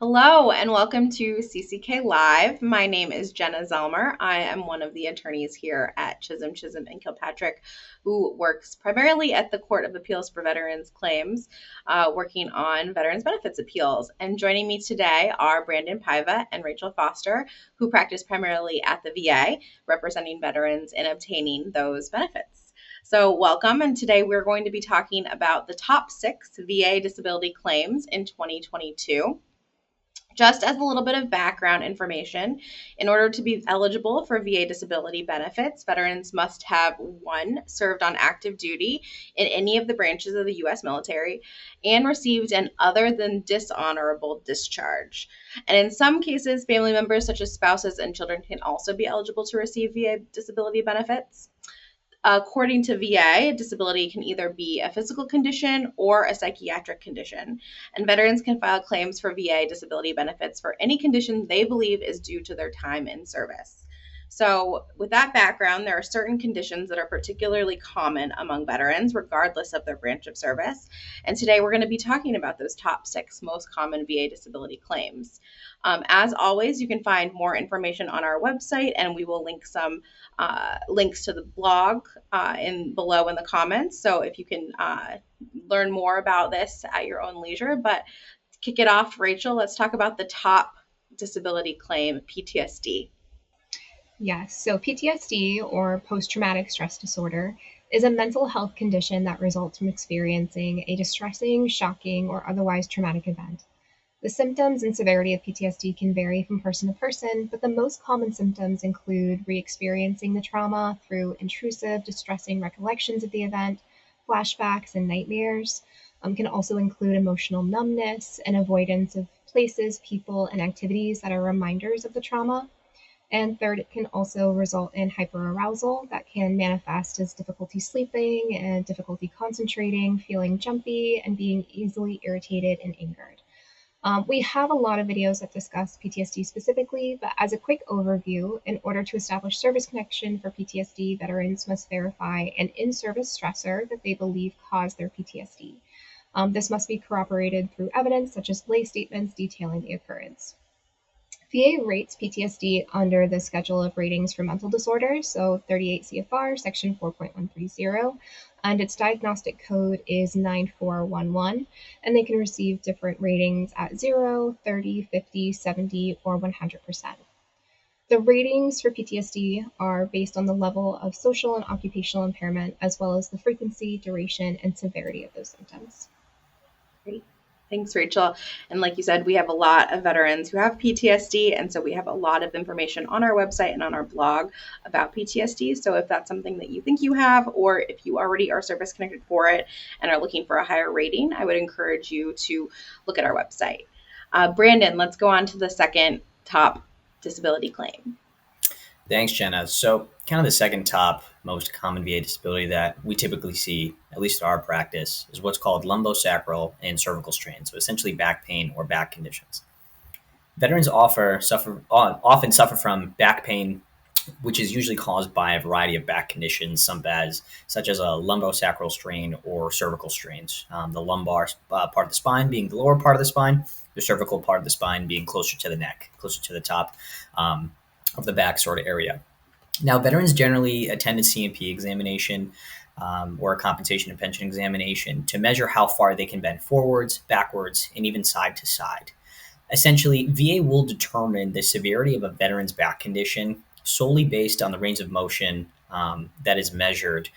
Hello and welcome to CCK Live. My name is Jenna Zelmer. I am one of the attorneys here at Chisholm and Kilpatrick, who works primarily at the Court of Appeals for Veterans Claims, working on veterans benefits appeals. And joining me today are Brandon Paiva and Rachel Foster, who practice primarily at the VA, representing veterans in obtaining those benefits. So welcome, and today we're going to be talking about the top 6 VA disability claims in 2022. Just as a little bit of background information, in order to be eligible for VA disability benefits, veterans must have 1, served on active duty in any of the branches of the U.S. military and received an other than dishonorable discharge. And in some cases, family members such as spouses and children can also be eligible to receive VA disability benefits. According to VA, disability can either be a physical condition or a psychiatric condition, and veterans can file claims for VA disability benefits for any condition they believe is due to their time in service. So, with that background, there are certain conditions that are particularly common among veterans, regardless of their branch of service. And today we're going to be talking about those top 6 most common VA disability claims. As always, you can find more information on our website, and we will link some links to the blog below in the comments. So if you can learn more about this at your own leisure. But to kick it off, Rachel, let's talk about the top disability claim, PTSD. Yes, so PTSD, or post-traumatic stress disorder, is a mental health condition that results from experiencing a distressing, shocking, or otherwise traumatic event. The symptoms and severity of PTSD can vary from person to person, but the most common symptoms include re-experiencing the trauma through intrusive, distressing recollections of the event, flashbacks, and nightmares. Can also include emotional numbness and avoidance of places, people, and activities that are reminders of the trauma. And third, it can also result in hyperarousal that can manifest as difficulty sleeping and difficulty concentrating, feeling jumpy, and being easily irritated and angered. We have a lot of videos that discuss PTSD specifically, but as a quick overview, in order to establish service connection for PTSD, veterans must verify an in-service stressor that they believe caused their PTSD. This must be corroborated through evidence such as lay statements detailing the occurrence. VA rates PTSD under the Schedule of Ratings for Mental Disorders, so 38 CFR, Section 4.130, and its diagnostic code is 9411, and they can receive different ratings at 0, 30, 50, 70, or 100%. The ratings for PTSD are based on the level of social and occupational impairment, as well as the frequency, duration, and severity of those symptoms. Great. Thanks, Rachel. And like you said, we have a lot of veterans who have PTSD, and so we have a lot of information on our website and on our blog about PTSD. So if that's something that you think you have, or if you already are service connected for it and are looking for a higher rating, I would encourage you to look at our website. Brandon, let's go on to the second top disability claim. Thanks, Jenna. So kind of the second top most common VA disability that we typically see, at least in our practice, is what's called lumbosacral and cervical strain, so essentially back pain or back conditions. Veterans often suffer from back pain, which is usually caused by a variety of back conditions, such as a lumbosacral strain or cervical strains. The lumbar part of the spine being the lower part of the spine, the cervical part of the spine being closer to the neck, closer to the top of the back sort of area. Now, veterans generally attend a C&P examination or a compensation and pension examination to measure how far they can bend forwards, backwards, and even side to side. Essentially, VA will determine the severity of a veteran's back condition solely based on the range of motion that is measured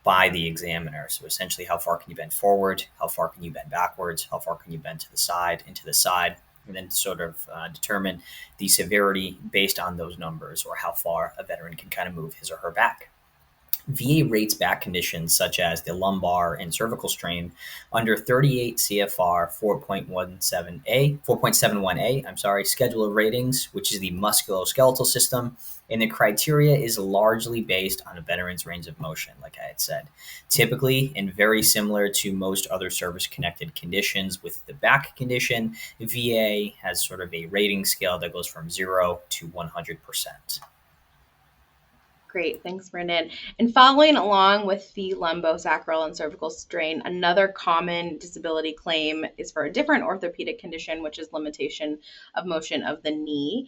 by the examiner. So essentially, how far can you bend forward? How far can you bend backwards? How far can you bend to the side and to the side? And then sort of determine the severity based on those numbers, or how far a veteran can kind of move his or her back. VA rates back conditions such as the lumbar and cervical strain under 38 CFR 4.71A, Schedule of Ratings, which is the musculoskeletal system, and the criteria is largely based on a veteran's range of motion, like I had said. Typically, and very similar to most other service-connected conditions with the back condition, VA has sort of a rating scale that goes from 0 to 100%. Great. Thanks, Brandon. And following along with the lumbosacral and cervical strain, another common disability claim is for a different orthopedic condition, which is limitation of motion of the knee.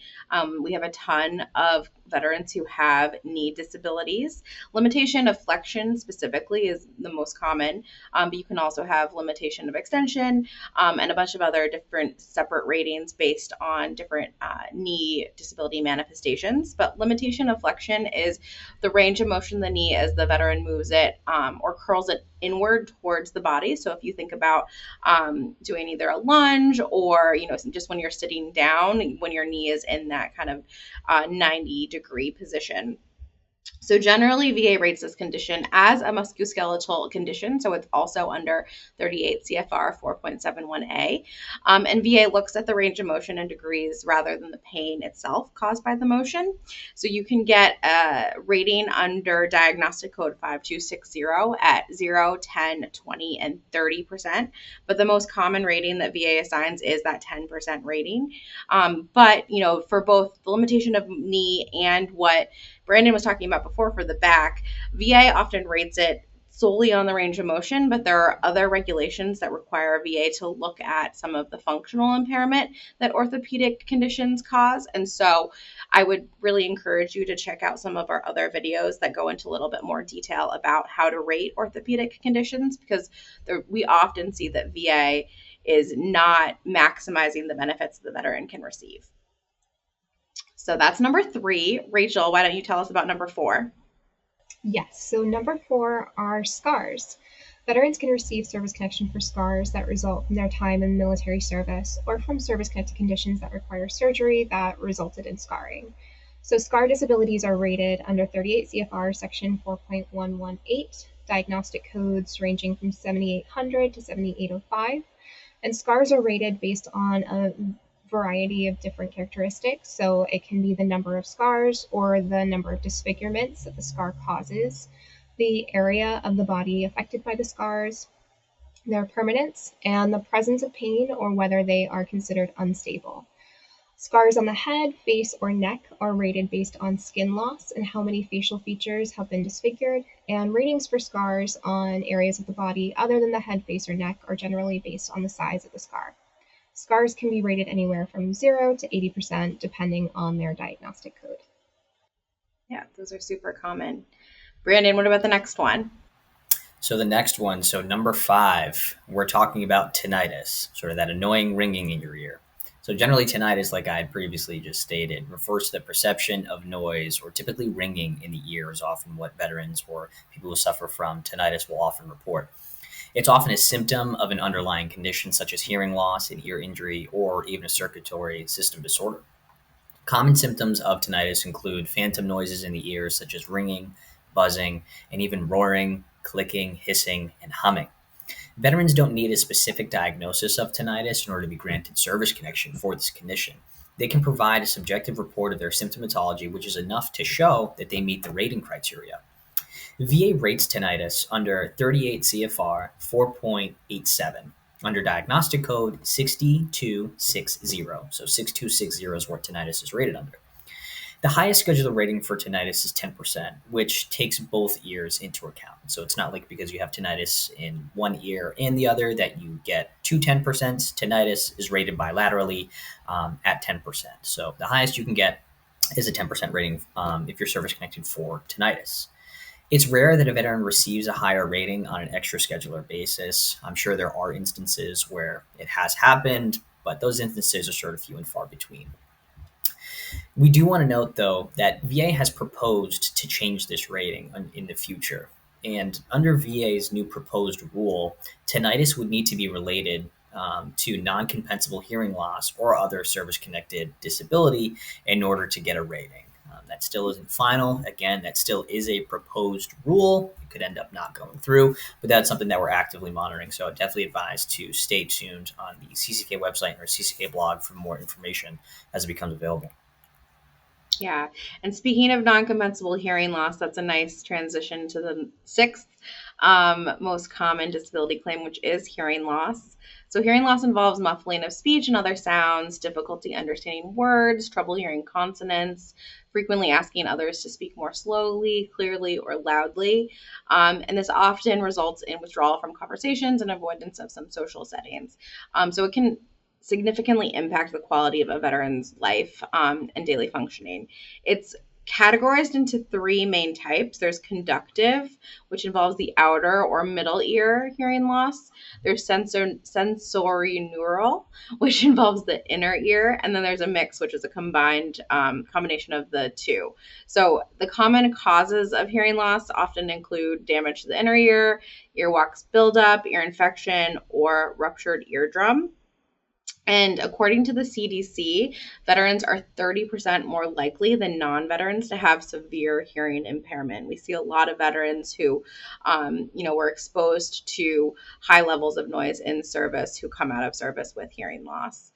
We have a ton of veterans who have knee disabilities. Limitation of flexion specifically is the most common, but you can also have limitation of extension and a bunch of other different separate ratings based on different knee disability manifestations. But limitation of flexion is the range of motion of the knee as the veteran moves it or curls it inward towards the body. So if you think about doing either a lunge or, just when you're sitting down, when your knee is in that kind of 90-degree position. So generally, VA rates this condition as a musculoskeletal condition, so it's also under 38 CFR 4.71a. And VA looks at the range of motion in degrees rather than the pain itself caused by the motion. So you can get a rating under diagnostic code 5260 at 0, 10, 20, and 30%. But the most common rating that VA assigns is that 10% rating. But for both the limitation of knee and what Brandon was talking about before for the back, VA often rates it solely on the range of motion, but there are other regulations that require VA to look at some of the functional impairment that orthopedic conditions cause. And so I would really encourage you to check out some of our other videos that go into a little bit more detail about how to rate orthopedic conditions, because we often see that VA is not maximizing the benefits the veteran can receive. So that's number 3. Rachel, why don't you tell us about number 4? Yes, so number 4 are scars. Veterans can receive service connection for scars that result from their time in military service or from service-connected conditions that require surgery that resulted in scarring. So scar disabilities are rated under 38 CFR section 4.118, diagnostic codes ranging from 7800 to 7805, and scars are rated based on a variety of different characteristics. So it can be the number of scars or the number of disfigurements that the scar causes, the area of the body affected by the scars, their permanence, and the presence of pain or whether they are considered unstable. Scars on the head, face, or neck are rated based on skin loss and how many facial features have been disfigured, and ratings for scars on areas of the body other than the head, face, or neck are generally based on the size of the scar. Scars can be rated anywhere from 0 to 80% depending on their diagnostic code. Yeah, those are super common. Brandon, what about the next one? So the next one, so number 5, we're talking about tinnitus, sort of that annoying ringing in your ear. So generally tinnitus, like I had previously just stated, refers to the perception of noise or typically ringing in the ear is often what veterans or people who suffer from tinnitus will often report. It's often a symptom of an underlying condition such as hearing loss, an ear injury, or even a circulatory system disorder. Common symptoms of tinnitus include phantom noises in the ears such as ringing, buzzing, and even roaring, clicking, hissing, and humming. Veterans don't need a specific diagnosis of tinnitus in order to be granted service connection for this condition. They can provide a subjective report of their symptomatology, which is enough to show that they meet the rating criteria. VA rates tinnitus under 38 CFR 4.87 under diagnostic code 6260. So 6260 is what tinnitus is rated under. The highest schedular rating for tinnitus is 10%, which takes both ears into account. So it's not like because you have tinnitus in one ear and the other that you get 10%. Tinnitus is rated bilaterally at 10%. So the highest you can get is a 10% rating if you're service connected for tinnitus. It's rare that a veteran receives a higher rating on an extraschedular basis. I'm sure there are instances where it has happened, but those instances are sort of few and far between. We do want to note, though, that VA has proposed to change this rating in the future. And under VA's new proposed rule, tinnitus would need to be related to non-compensable hearing loss or other service-connected disability in order to get a rating. That still isn't final. Again, that still is a proposed rule. It could end up not going through, but that's something that we're actively monitoring. So I definitely advise to stay tuned on the CCK website or CCK blog for more information as it becomes available. Yeah. And speaking of non-compensable hearing loss, that's a nice transition to the 6th most common disability claim, which is hearing loss. So hearing loss involves muffling of speech and other sounds, difficulty understanding words, trouble hearing consonants, frequently asking others to speak more slowly, clearly, or loudly. And this often results in withdrawal from conversations and avoidance of some social settings. So it can significantly impact the quality of a veteran's life and daily functioning. It's categorized into three main types. There's conductive, which involves the outer or middle ear hearing loss. There's sensorineural, which involves the inner ear. And then there's a mix, which is a combination of the two. So the common causes of hearing loss often include damage to the inner ear, earwax buildup, ear infection, or ruptured eardrum. And according to the CDC, veterans are 30% more likely than non-veterans to have severe hearing impairment. We see a lot of veterans who, were exposed to high levels of noise in service who come out of service with hearing loss.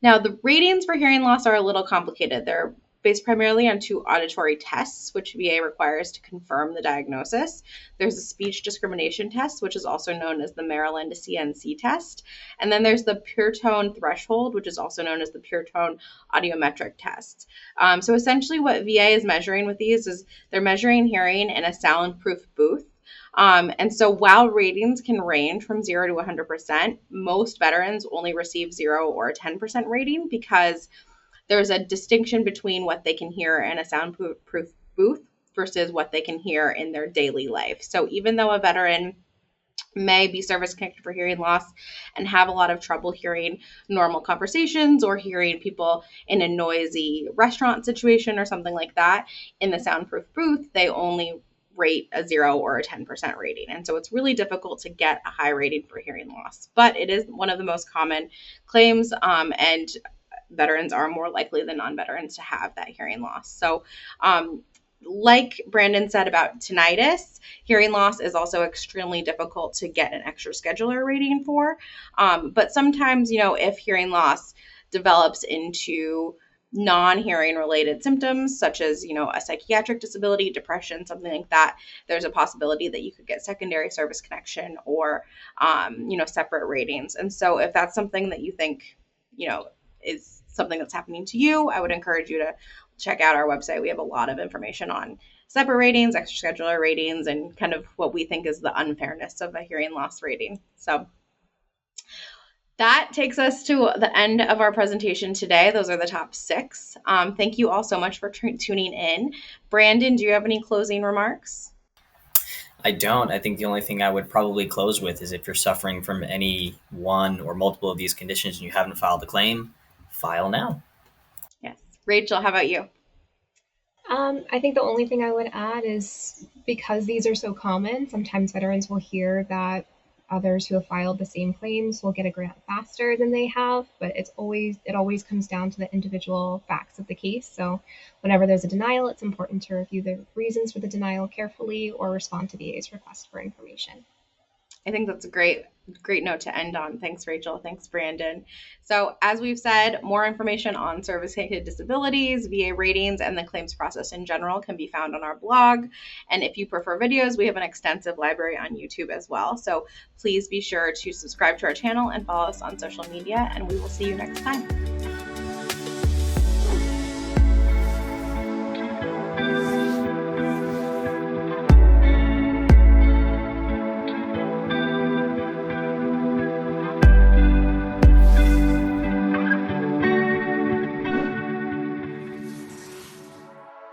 Now, the ratings for hearing loss are a little complicated. They're based primarily on two auditory tests, which VA requires to confirm the diagnosis. There's a speech discrimination test, which is also known as the Maryland CNC test. And then there's the pure tone threshold, which is also known as the pure tone audiometric test. So essentially what VA is measuring with these is they're measuring hearing in a soundproof booth. And so while ratings can range from 0 to 100%, most veterans only receive 0 or a 10% rating because there's a distinction between what they can hear in a soundproof booth versus what they can hear in their daily life. So even though a veteran may be service connected for hearing loss and have a lot of trouble hearing normal conversations or hearing people in a noisy restaurant situation or something like that, in the soundproof booth, they only rate a 0 or a 10% rating. And so it's really difficult to get a high rating for hearing loss, but it is one of the most common claims, and veterans are more likely than non-veterans to have that hearing loss. So, like Brandon said about tinnitus, hearing loss is also extremely difficult to get an extra scheduler rating for. But sometimes, if hearing loss develops into non-hearing related symptoms, such as, a psychiatric disability, depression, something like that, there's a possibility that you could get secondary service connection or, separate ratings. And so if that's something that you think, is something that's happening to you, I would encourage you to check out our website. We have a lot of information on separate ratings, extra scheduler ratings, and kind of what we think is the unfairness of a hearing loss rating. So that takes us to the end of our presentation today. Those are the top 6. Thank you all so much for tuning in. Brandon, do you have any closing remarks? I don't. I think the only thing I would probably close with is if you're suffering from any one or multiple of these conditions and you haven't filed a claim, file now. Yes. Rachel, how about you? I think the only thing I would add is because these are so common, sometimes veterans will hear that others who have filed the same claims will get a grant faster than they have, but it always comes down to the individual facts of the case. So whenever there's a denial, it's important to review the reasons for the denial carefully or respond to VA's request for information. I think that's a great note to end on. Thanks, Rachel. Thanks, Brandon. So as we've said, more information on service-connected disabilities, VA ratings, and the claims process in general can be found on our blog. And if you prefer videos, we have an extensive library on YouTube as well. So please be sure to subscribe to our channel and follow us on social media, and we will see you next time.